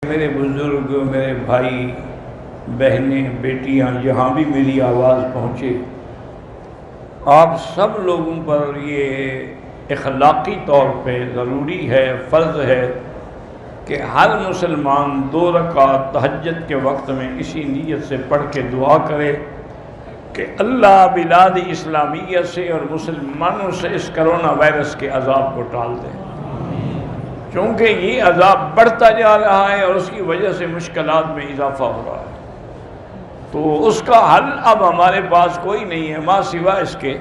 میرے بزرگ، میرے بھائی بہنیں، بیٹیاں، جہاں بھی میری آواز پہنچے، آپ سب لوگوں پر یہ اخلاقی طور پہ ضروری ہے، فرض ہے کہ ہر مسلمان 2 رکعت تہجد کے وقت میں اسی نیت سے پڑھ کے دعا کرے کہ اللہ بلاد اسلامیہ سے اور مسلمانوں سے اس کرونا وائرس کے عذاب کو ٹال دے، چونکہ یہ عذاب بڑھتا جا رہا ہے اور اس کی وجہ سے مشکلات میں اضافہ ہو رہا ہے۔ تو اس کا حل اب ہمارے پاس کوئی نہیں ہے ماں سوا اس کے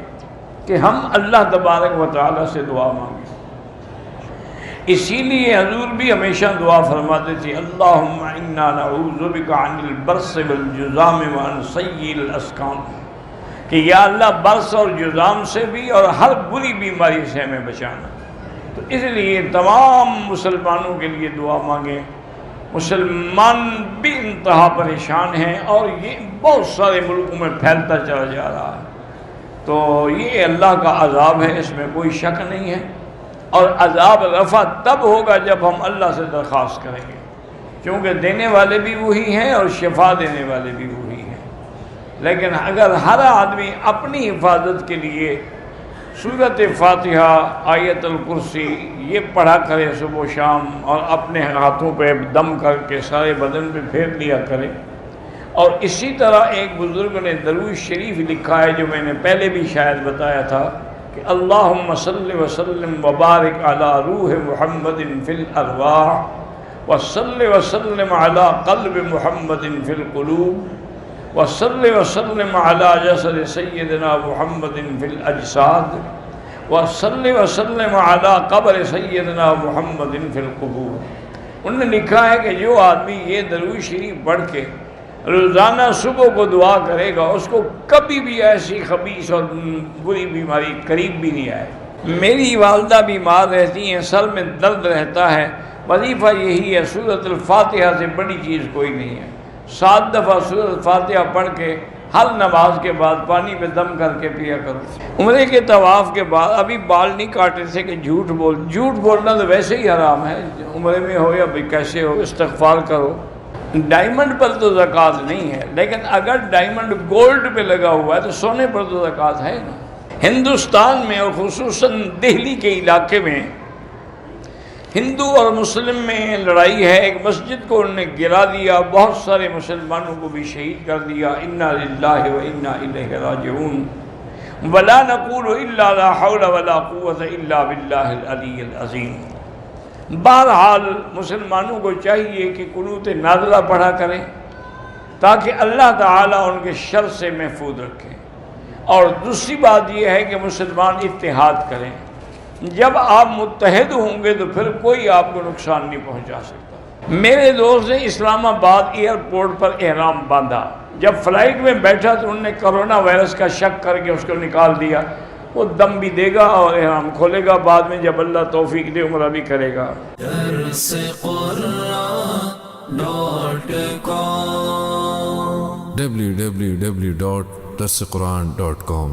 کہ ہم اللہ تبارک و تعالیٰ سے دعا مانگیں۔ اسی لیے حضور بھی ہمیشہ دعا فرماتے تھے، اللہم انا نعوذ بک عن البرص والجذام وعن سیء الاسقام، کہ یا اللہ برص اور جذام سے بھی اور ہر بری بیماری سے ہمیں بچانا۔ تو اس لیے تمام مسلمانوں کے لیے دعا مانگیں۔ مسلمان بھی انتہا پریشان ہیں اور یہ بہت سارے ملکوں میں پھیلتا چلا جا رہا ہے، تو یہ اللہ کا عذاب ہے، اس میں کوئی شک نہیں ہے، اور عذاب رفع تب ہوگا جب ہم اللہ سے درخواست کریں گے، کیونکہ دینے والے بھی وہی ہیں اور شفا دینے والے بھی وہی ہیں۔ لیکن اگر ہر آدمی اپنی حفاظت کے لیے سورۃ فاتحہ، آیت الکرسی یہ پڑھا کرے صبح و شام، اور اپنے ہاتھوں پہ دم کر کے سارے بدن پہ پھیر لیا کرے، اور اسی طرح ایک بزرگ نے درود شریف لکھا ہے جو میں نے پہلے بھی شاید بتایا تھا کہ اللہم صلی وسلم وبارک علی روح محمد فی الارواح وصلی وسلم علی قلب محمد فی القلوب وصلی وسلم علی جسد سیدنا محمد فی الاجساد وصلی وسلم علی قبر سیدنا محمد فی القبور۔ انہوں نے لکھا ہے کہ جو آدمی یہ درود شریف پڑھ کے روزانہ صبح کو دعا کرے گا، اس کو کبھی بھی ایسی خبیث اور بری بیماری قریب بھی نہیں آئے۔ میری والدہ بیمار رہتی ہیں، سر میں درد رہتا ہے، وظیفہ یہی ہے، سورۃ الفاتحہ سے بڑی چیز کوئی نہیں ہے۔ 7 دفعہ سورۃ الفاتحہ پڑھ کے ہر نماز کے بعد پانی پہ دم کر کے پیا کرو۔ عمرے کے طواف کے بعد ابھی بال نہیں کاٹے تھے کہ جھوٹ بولنا تو ویسے ہی حرام ہے، عمرے میں ہو یا کیسے ہو، استغفار کرو۔ ڈائمنڈ پر تو زکوٰۃ نہیں ہے، لیکن اگر ڈائمنڈ گولڈ پہ لگا ہوا ہے تو سونے پر تو زکوٰۃ ہے نا۔ ہندوستان میں اور خصوصاً دہلی کے علاقے میں ہندو اور مسلم میں لڑائی ہے، ایک مسجد کو انہوں نے گرا دیا، بہت سارے مسلمانوں کو بھی شہید کر دیا۔ انا للہ و انا الیہ راجعون، ولا نقول الا لا حول ولا قوۃ الا باللہ العلی العظیم۔ بہرحال مسلمانوں کو چاہیے کہ قنوت نازلہ پڑھا کریں تاکہ اللہ تعالیٰ ان کے شر سے محفوظ رکھے، اور دوسری بات یہ ہے کہ مسلمان اتحاد کریں۔ جب آپ متحد ہوں گے تو پھر کوئی آپ کو نقصان نہیں پہنچا سکتا۔ میرے دوست نے اسلام آباد ایئرپورٹ پر احرام باندھا، جب فلائٹ میں بیٹھا تو انہوں نے کرونا وائرس کا شک کر کے اس کو نکال دیا۔ وہ دم بھی دے گا اور احرام کھولے گا، بعد میں جب اللہ توفیق دے عمرہ بھی کرے گا۔ www.darsequran.com